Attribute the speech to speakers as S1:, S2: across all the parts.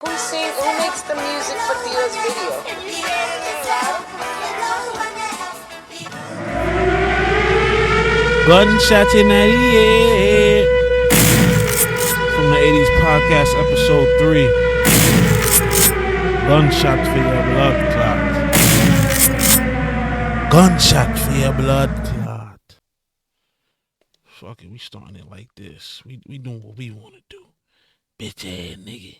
S1: Who makes the music for Theo's video?
S2: Gunshot in the air. From the 80's podcast, episode 3. Gunshot for your blood clot. Gunshot for your blood clot. Fuck it, we starting it like this. We doing what we want to do. Bitch ass nigga.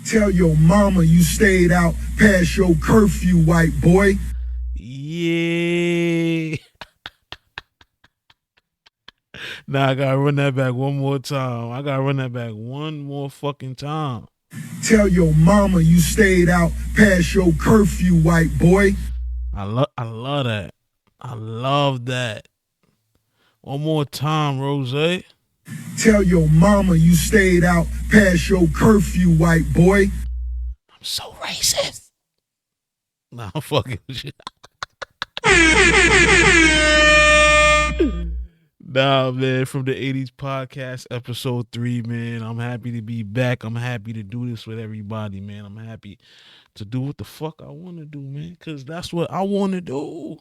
S3: Tell your mama you stayed out past your curfew, white boy.
S2: Yeah. Nah, I gotta run that back one more time. I gotta run that back one more fucking time.
S3: Tell your mama you stayed out past your curfew, white boy.
S2: I love that. I love that. One more time, Rose.
S3: Tell your mama you stayed out past your curfew, white boy.
S2: I'm so racist. Nah, I'm fucking with you. Nah, man, from the 80's podcast, episode 3, man. I'm happy to be back. I'm happy to do this with everybody, man. I'm happy to do what the fuck I want to do, man, because that's what I want to do.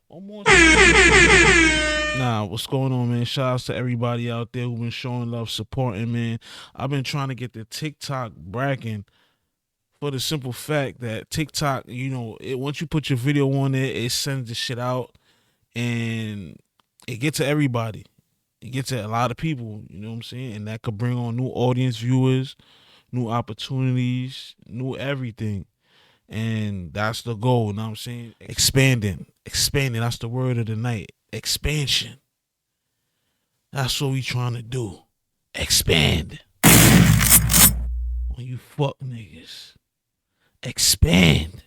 S2: One more time. Nah, what's going on, man? Shout outs to everybody out there who've been showing love, supporting, man. I've been trying to get the TikTok bragging for the simple fact that TikTok, once you put your video on there, it sends the shit out and it gets to everybody. It gets to a lot of people, you know what I'm saying? And that could bring on new audience viewers, new opportunities, new everything. And that's the goal, you know what I'm saying? Expanding, that's the word of the night. Expansion. That's what we trying to do. Expand. When you fuck niggas. Expand.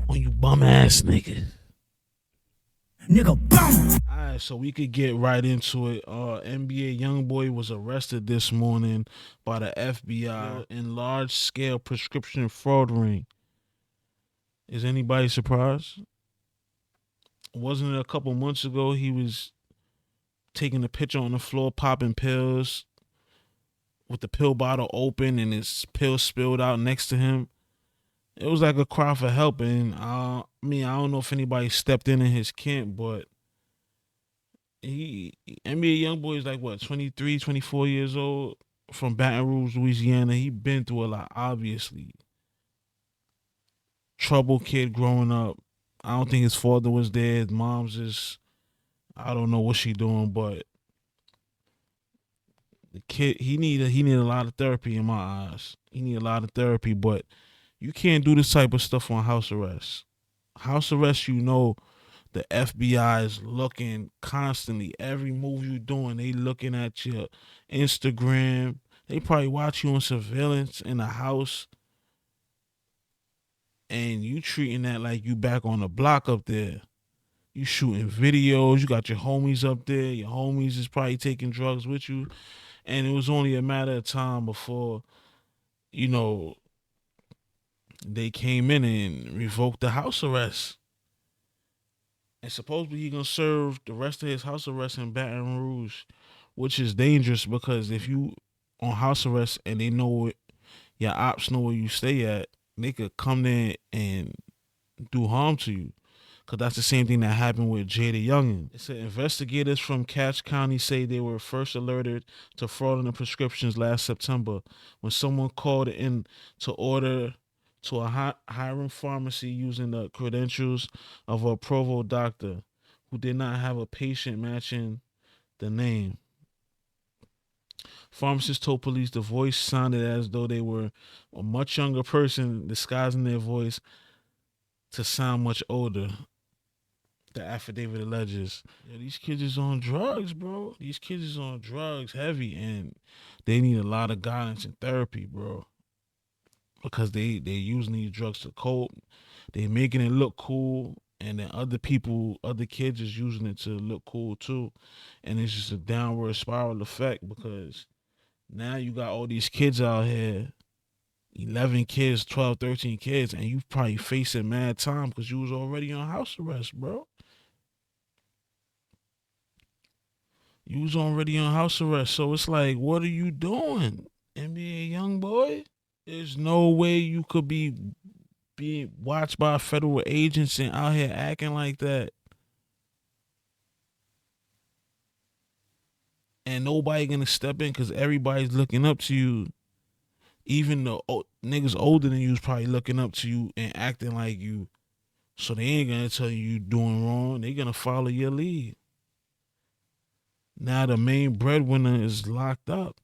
S2: When you bum ass niggas. Nigga bum. Alright, so we could get right into it. NBA Youngboy was arrested this morning by the FBI in large scale prescription fraud ring. Is anybody surprised? Wasn't it a couple months ago he was taking a picture on the floor, popping pills with the pill bottle open and his pill spilled out next to him? It was like a cry for help, and I don't know if anybody stepped in his camp, but NBA Youngboy is like, what, 23, 24 years old, from Baton Rouge, Louisiana. He been through a lot, obviously. Trouble kid growing up. I don't think his father was there. His mom's just, I don't know what she doing, but the kid, he need a lot of therapy in my eyes. He need a lot of therapy, but you can't do this type of stuff on house arrest. House arrest, the FBI is looking constantly. Every move you doing, they looking at your Instagram. They probably watch you on surveillance in the house. And you treating that like you back on the block up there. You shooting videos. You got your homies up there. Your homies is probably taking drugs with you. And it was only a matter of time before, they came in and revoked the house arrest. And supposedly he gonna serve the rest of his house arrest in Baton Rouge, which is dangerous because if you on house arrest and they know it, your ops know where you stay at, they could come there and do harm to you. Because that's the same thing that happened with Jada Youngin. It said investigators from Cache County say they were first alerted to fraudulent prescriptions last September when someone called in to order to a Hiram pharmacy using the credentials of a Provo doctor who did not have a patient matching the name. Pharmacists told police the voice sounded as though they were a much younger person disguising their voice to sound much older. The affidavit alleges. These kids is on drugs, bro. These kids is on drugs heavy, and they need a lot of guidance and therapy, bro. Because they're using these drugs to cope. They making it look cool, and then other kids is using it to look cool too. And it's just a downward spiral effect because now you got all these kids out here, 11 kids, 12, 13 kids, and you probably facing mad time because you was already on house arrest, bro. You was already on house arrest, so it's like, what are you doing? NBA Youngboy, there's no way you could be watched by federal agents and out here acting like that, and nobody gonna step in because everybody's looking up to you. Even the niggas older than you is probably looking up to you and acting like you. So they ain't gonna tell you doing wrong. They gonna follow your lead. Now the main breadwinner is locked up.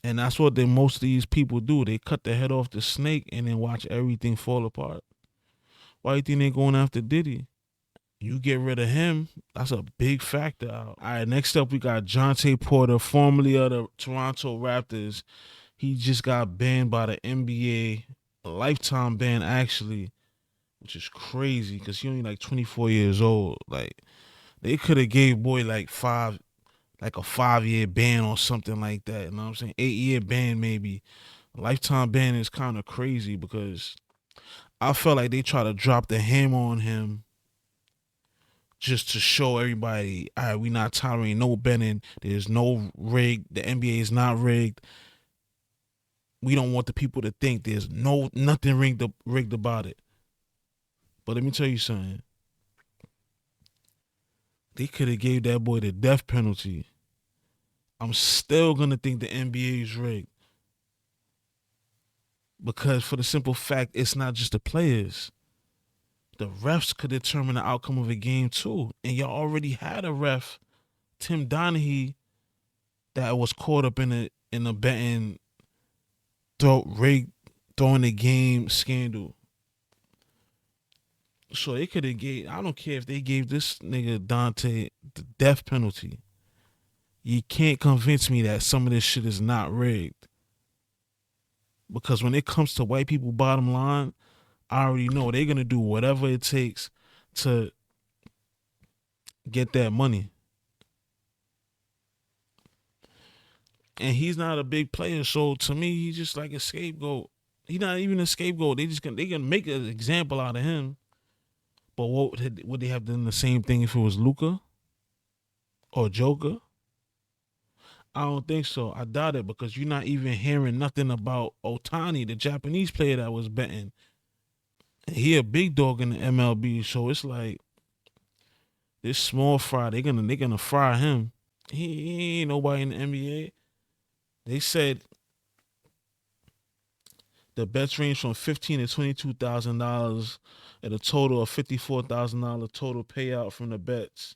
S2: And that's what most of these people do. They cut the head off the snake and then watch everything fall apart. Why you think they going after Diddy? You get rid of him, that's a big factor out. All right, next up we got Jonte Porter, formerly of the Toronto Raptors. He just got banned by the NBA, a lifetime ban actually, which is crazy because he only like 24 years old. Like they could have gave boy like a 5-year ban or something like that. You know what I'm saying? 8-year ban maybe. A lifetime ban is kind of crazy because I felt like they try to drop the hammer on him just to show everybody, all right, we not tolerating no betting. There's no rig. The NBA is not rigged. We don't want the people to think there's nothing rigged about it. But let me tell you something. They could have gave that boy the death penalty. I'm still gonna think the NBA is rigged. Because for the simple fact, it's not just the players. The refs could determine the outcome of a game too. And y'all already had a ref, Tim Donaghy, that was caught up in a betting throwing the game scandal. So they could have gave, I don't care if they gave this nigga Dante the death penalty. You can't convince me that some of this shit is not rigged. Because when it comes to white people bottom line, I already know they're gonna do whatever it takes to get that money. And he's not a big player, so to me, he's just like a scapegoat. He's not even a scapegoat. They can make an example out of him. But would they have done the same thing if it was Luka or Joker? I don't think so. I doubt it because you're not even hearing nothing about Otani, the Japanese player that was betting. He a big dog in the MLB, so it's like this small fry. They're gonna fry him. He ain't nobody in the NBA. They said the bets range from $15,000 to $22,000 at a total of $54,000 total payout from the bets.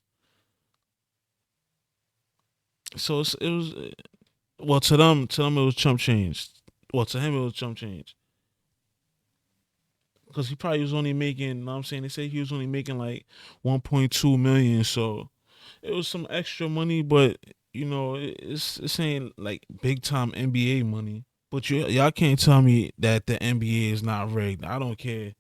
S2: So it was well to them it was chump change. Well, to him it was chump change because he probably was only making. You know what I'm saying, they say he was only making like 1.2 million. So it was some extra money, but you know it's ain't like big time NBA money. But y'all can't tell me that the NBA is not rigged. I don't care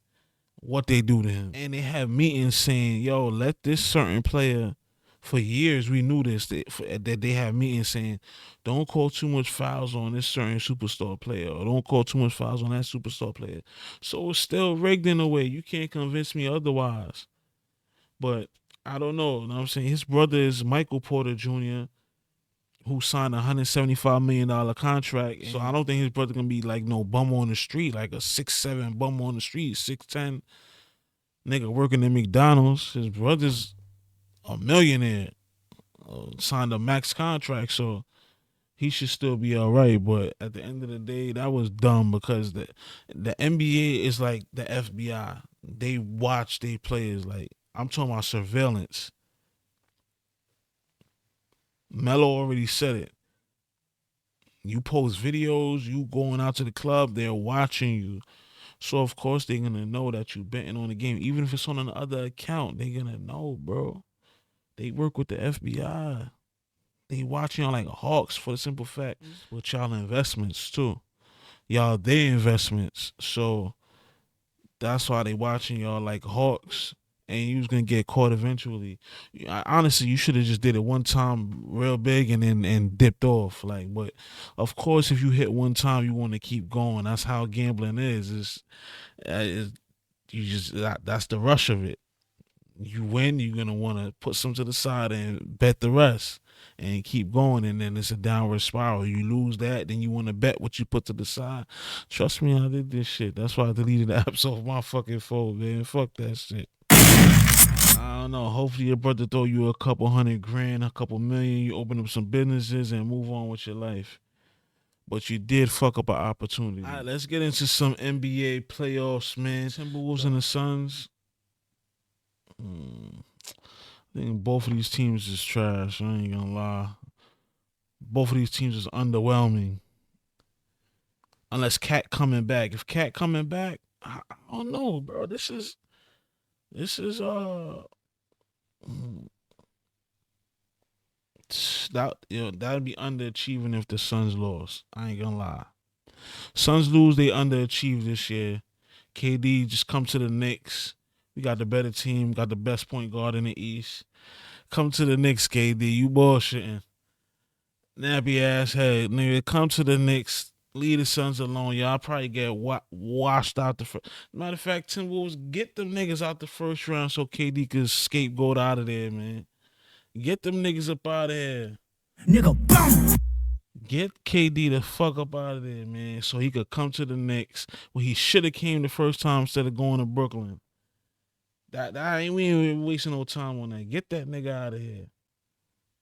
S2: what they do to him. And they have meetings saying, yo, let this certain player, for years we knew this, that they have meetings saying, don't call too much fouls on this certain superstar player, or don't call too much fouls on that superstar player. So it's still rigged in a way. You can't convince me otherwise. But I don't know. You know what I'm saying? His brother is Michael Porter Jr., who signed a $175 million contract. So I don't think his brother gonna be like no bum on the street, like a 6'7" bum on the street, 6'10" nigga working at McDonald's. His brother's a millionaire, signed a max contract, so he should still be all right. But at the end of the day, that was dumb because the NBA is like the FBI. They watch their players. Like I'm talking about surveillance. Melo already said it. You post videos, you going out to the club, they're watching you. So of course they're gonna know that you betting on the game. Even if it's on another account, they're gonna know, bro. They work with the FBI. They watching y'all like hawks for the simple fact with y'all investments too. Y'all their investments. So that's why they watching y'all like hawks. And you was gonna get caught eventually. Honestly, you should have just did it one time real big and then dipped off. Like, but of course, if you hit one time, you want to keep going. That's how gambling is. You just that's the rush of it. You win, you're gonna want to put some to the side and bet the rest. and keep going, and then it's a downward spiral. You lose that, then you want to bet what you put to the side. Trust me, I did this shit. That's why I deleted the apps off my fucking phone, man. Fuck that shit. I don't know. Hopefully your brother throw you a couple $100,000, a couple million. You open up some businesses and move on with your life. But you did fuck up an opportunity. All right, let's get into some NBA playoffs, man. Timberwolves and the Suns. I think both of these teams is trash. I ain't gonna lie. Both of these teams is underwhelming. Unless Cat coming back. If Cat coming back, I don't know, bro. This is that'd be underachieving if the Suns lost. I ain't gonna lie. Suns lose, they underachieved this year. KD just come to the Knicks. We got the better team, got the best point guard in the East. Come to the Knicks, KD. You bullshitting. Nappy ass head. Nigga, come to the Knicks. Leave the Suns alone. Y'all probably get washed out the first. Matter of fact, Timberwolves, get them niggas out the first round so KD could scapegoat out of there, man. Get them niggas up out of here. Nigga, boom! Get KD the fuck up out of there, man, so he could come to the Knicks where he should have came the first time instead of going to Brooklyn. We ain't wasting no time on that. Get that nigga out of here.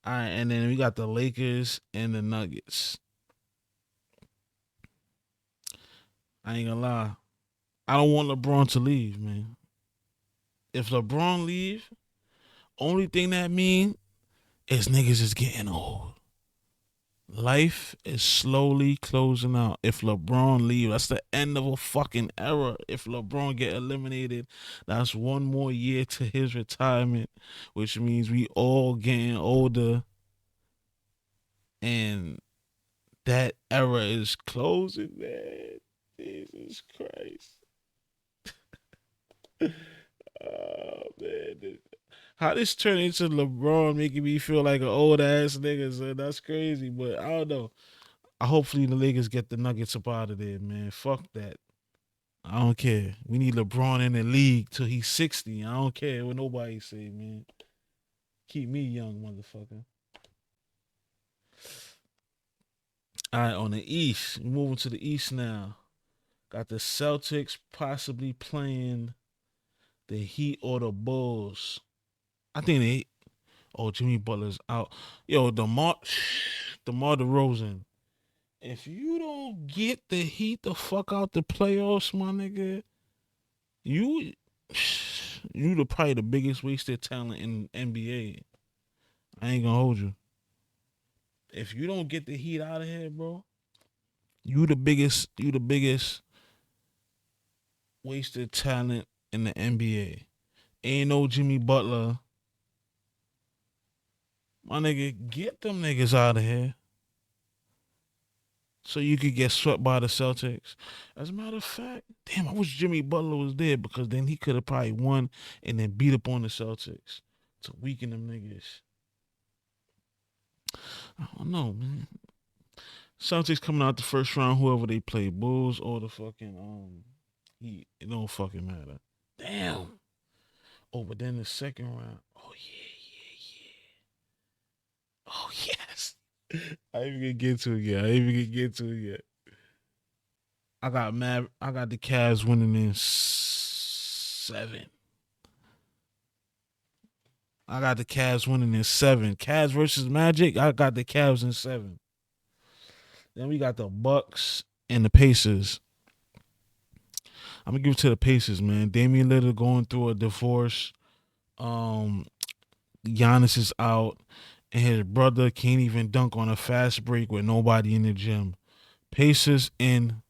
S2: All right, and then we got the Lakers and the Nuggets. I ain't gonna lie. I don't want LeBron to leave, man. If LeBron leave, only thing that mean is niggas is getting old. Life is slowly closing out. If LeBron leave, that's the end of a fucking era. If LeBron get eliminated, that's one more year to his retirement, which means we all getting older. And that era is closing, man. Jesus Christ. Oh, man. How this turned into LeBron making me feel like an old ass nigga, son. That's crazy, but I don't know. Hopefully the Lakers get the Nuggets up out of there, man. Fuck that. I don't care. We need LeBron in the league till he's 60. I don't care what nobody say, man. Keep me young, motherfucker. All right, on the East. Moving to the East now. Got the Celtics possibly playing the Heat or the Bulls. I think Jimmy Butler's out. Yo, DeMar DeRozan. If you don't get the Heat the fuck out the playoffs, my nigga, you probably the biggest wasted talent in NBA. I ain't gonna hold you. If you don't get the Heat out of here, bro, you the biggest wasted talent in the NBA. Ain't no Jimmy Butler. My nigga, get them niggas out of here so you could get swept by the Celtics. As a matter of fact, damn, I wish Jimmy Butler was there because then he could have probably won and then beat up on the Celtics to weaken them niggas. I don't know, man. Celtics coming out the first round, whoever they play, Bulls or the fucking Heat. It don't fucking matter. Damn. Oh, but then the second round. Oh yeah. Oh yes. I ain't even gonna get to it yet. I got the Cavs winning in 7. Cavs versus Magic. I got the Cavs in 7. Then we got the Bucks and the Pacers. I'm gonna give it to the Pacers, man. Damian Lillard going through a divorce. Giannis is out, and his brother can't even dunk on a fast break with nobody in the gym. Pacers in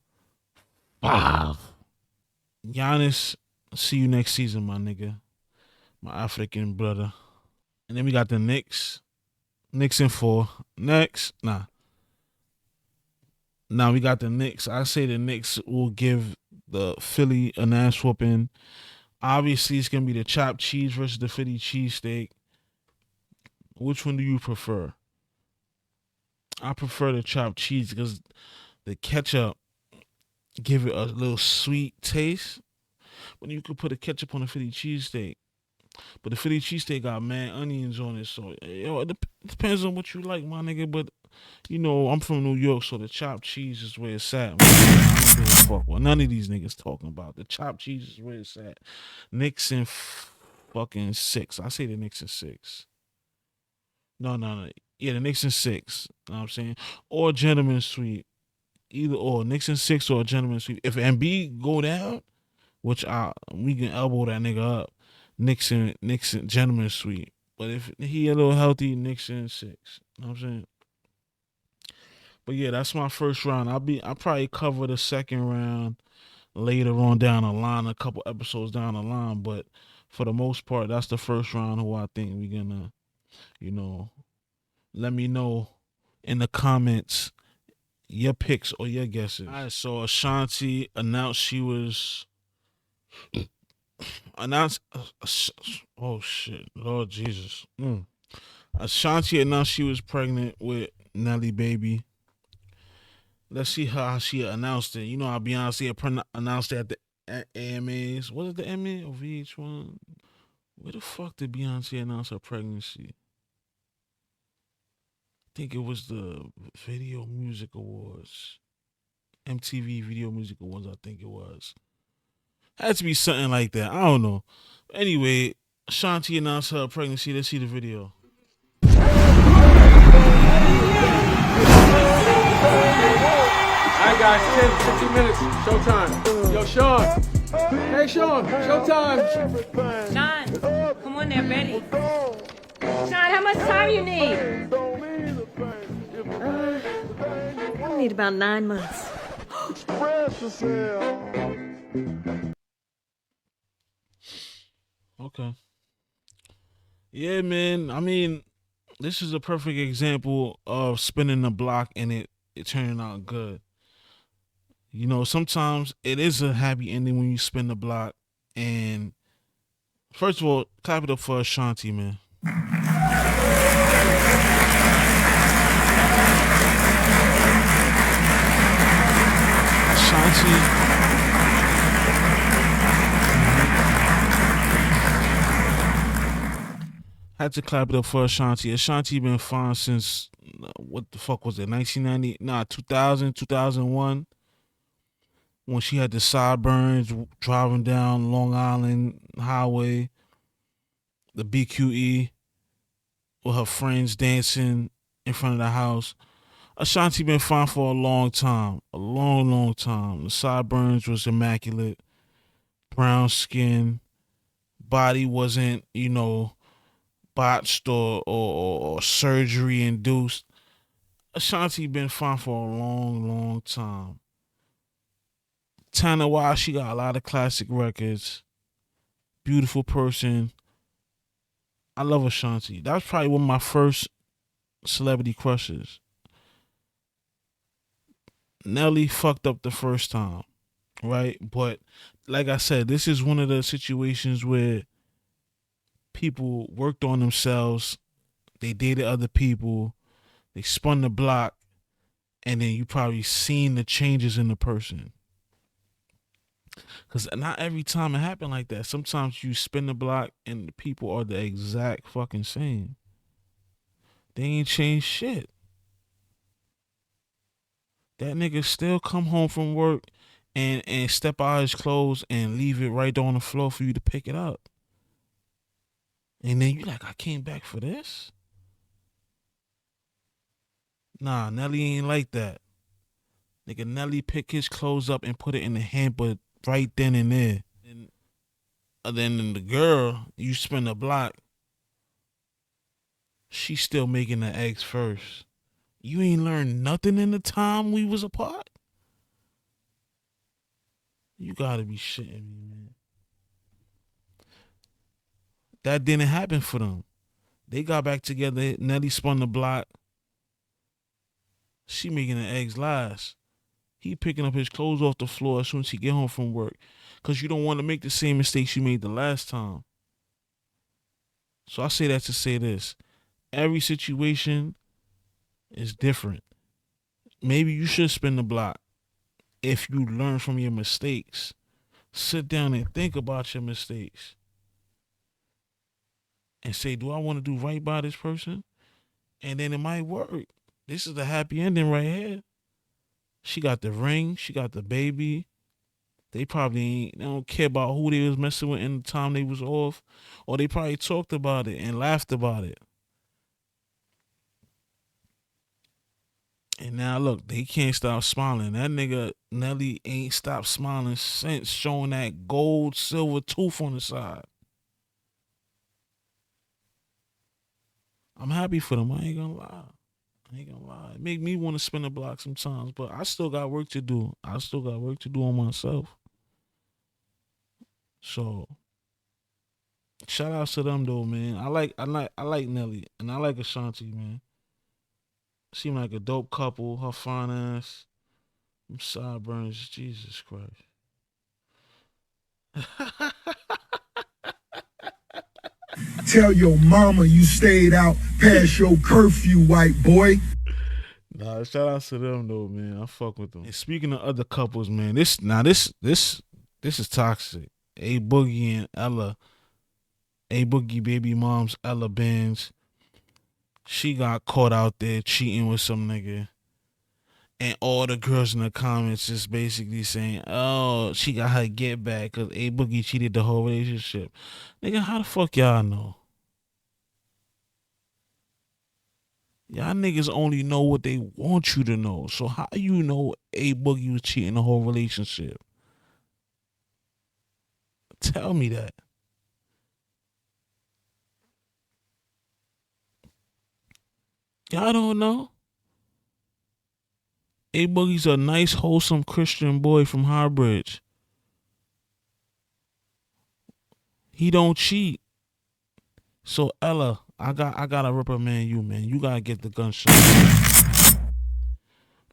S2: 5. Giannis, see you next season, my nigga. My African brother. And then we got the Knicks. Knicks in 4. Next, nah. Now we got the Knicks. I say the Knicks will give the Philly an ass whooping. Obviously, it's going to be the chopped cheese versus the Philly cheesesteak. Which one do you prefer? I prefer the chopped cheese because the ketchup give it a little sweet taste. When you could put a ketchup on a Philly cheesesteak, But the Philly cheesesteak got mad onions on it, so yo, it depends on what you like, my nigga. But you know, I'm from New York, so the chopped cheese is where it's at. Man. I don't give a fuck what none of these niggas talking about. The chopped cheese is where it's at. Knicks in fucking 6. I say the Knicks in 6. No. Yeah, the Knicks in 6. You know what I'm saying? Or gentleman sweep. Either or. Knicks in 6 or gentleman sweep. If MB go down, which we can elbow that nigga up. Nixon, gentleman sweep. But if he a little healthy, Nixon 6. You know what I'm saying? But yeah, that's my first round. I'll probably cover the second round later on down the line, a couple episodes down the line. But for the most part, that's the first round who I think we're gonna, you know, let me know in the comments your picks or your guesses. All right, so Ashanti announced she was oh shit, Lord Jesus. Ashanti announced she was pregnant with Nelly baby. Let's see how she announced it. You know how Beyonce announced it at the AMAs. Was it the AMA or VH1? Where the fuck did Beyonce announce her pregnancy? I think it was the Video Music Awards. MTV Video Music Awards, I think it was. Had to be something like that. I don't know. Anyway, Ashanti announced her pregnancy. Let's see the video.
S4: Alright guys, 10, 15 minutes, showtime. Yo, Sean. Hey, Sean, showtime.
S5: Sean, come on there, Betty. Sean, how much time you need? I need about 9 months.
S2: Okay. Yeah, man. I mean, this is a perfect example of spinning the block and it turning out good. You know, sometimes it is a happy ending when you spin the block. And first of all, clap it up for Ashanti, man. Ashanti. Had to clap it up for Ashanti. Ashanti been fine since, what the fuck was it, 1990? Nah, 2000, 2001. When she had the sideburns driving down Long Island Highway, the BQE, with her friends dancing in front of the house. Ashanti been fine for a long time. A long, long time. The sideburns was immaculate. Brown skin. Body wasn't, you know, botched or surgery induced. Ashanti been fine for a long, long time. Talent wise, she got a lot of classic records. Beautiful person. I love Ashanti. That was probably one of my first celebrity crushes. Nelly fucked up the first time, right? But like I said, this is one of the situations where people worked on themselves, they dated other people, they spun the block, and then you probably seen the changes in the person. Because not every time it happened like that. Sometimes you spin the block and the people are the exact fucking same. They ain't changed shit. That nigga still come home from work and step out his clothes and leave it right on the floor for you to pick it up. And then you like, I came back for this? Nah, Nelly ain't like that. Nigga, Nelly pick his clothes up and put it in the hamper right then and there. And then the girl, you spin the block, she's still making the eggs first. You ain't learned nothing in the time we was apart? You gotta be shitting me, man. That didn't happen for them. They got back together. Nelly spun the block. She making the eggs last. He picking up his clothes off the floor as soon as he get home from work. Because you don't want to make the same mistakes you made the last time. So I say that to say this. Every situation is different. Maybe you should spin the block if you learn from your mistakes. Sit down and think about your mistakes. and say, do I want to do right by this person? And then it might work. This is the happy ending right here. She got the ring. She got the baby. They probably they don't care about who they was messing with in the time they was off. Or they probably talked about it and laughed about it. And now look, they can't stop smiling. That nigga Nelly ain't stopped smiling since, showing that gold, silver tooth on the side. I'm happy for them. I ain't gonna lie. It make me want to spin the block sometimes, but I still got work to do. I still got work to do on myself. So shout outs to them though, man. I like Nelly and I like Ashanti, man. Seem like a dope couple. Her fine ass. Them sideburns, Jesus Christ.
S3: Tell your mama you stayed out past your curfew, white boy.
S2: Nah, shout out to them though, man. I fuck with them. And speaking of other couples, man, this is toxic. A Boogie and Ella. A Boogie baby mom's Ella Benz. She got caught out there cheating with some nigga. And all the girls in the comments just basically saying, oh, she got her get back because A Boogie cheated the whole relationship. Nigga, how the fuck y'all know? Y'all niggas only know what they want you to know. So how you know A Boogie was cheating the whole relationship? Tell me that. Y'all don't know? A Boogie's a nice, wholesome Christian boy from Highbridge. He don't cheat. So Ella, I gotta reprimand you, man. You gotta get the gunshot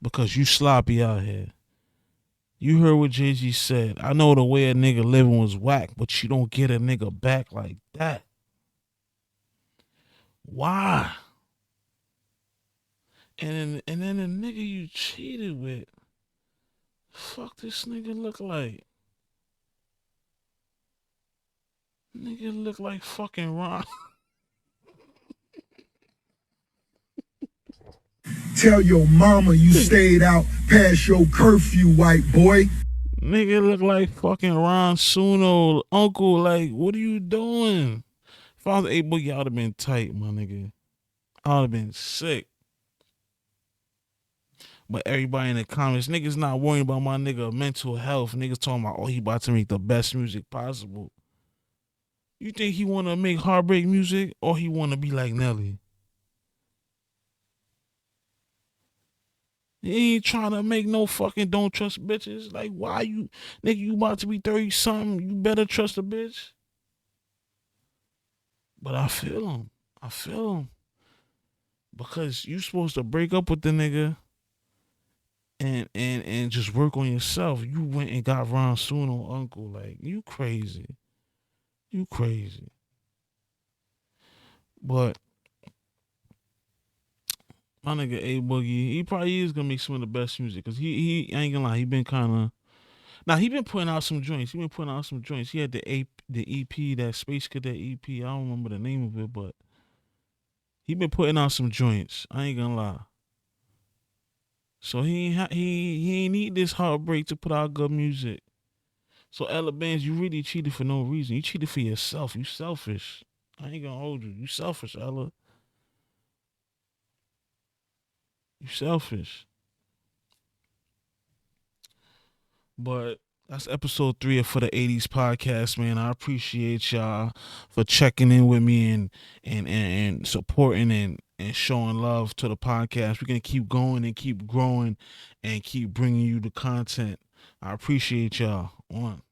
S2: because you sloppy out here. You heard what Jay-Z said. I know the way a nigga living was whack, but you don't get a nigga back like that. Why? And then the nigga you cheated with, fuck this nigga look like? Nigga look like fucking Ron.
S3: Tell your mama you stayed out past your curfew, white boy.
S2: Nigga look like fucking Ron Suno, uncle. Like, what are you doing? If I was A Boogie, I would have been tight, my nigga. I would have been sick. But everybody in the comments, niggas not worrying about my nigga mental health. Niggas talking about, oh, he about to make the best music possible. You think he want to make heartbreak music or he want to be like Nelly? He ain't trying to make no fucking don't trust bitches. Like, why you, nigga, you about to be 30-something, you better trust a bitch. But I feel him. Because you supposed to break up with the nigga and just work on yourself. You went and got Ron Suno, uncle. Like, you crazy. But my nigga A Boogie, he probably is gonna make some of the best music. Cause he I ain't gonna lie, he been kinda, he been putting out some joints. He had the EP, that Space Cadet EP. I don't remember the name of it, but he been putting out some joints. I ain't gonna lie. So he ain't need this heartbreak to put out good music. So Ella Benz, you really cheated for no reason. You cheated for yourself. You selfish. I ain't gonna hold you. You selfish, Ella. You selfish. But that's episode 3 of For the 80's podcast, man. I appreciate y'all for checking in with me and supporting and showing love to the podcast. We're going to keep going and keep growing and keep bringing you the content. I appreciate y'all. One.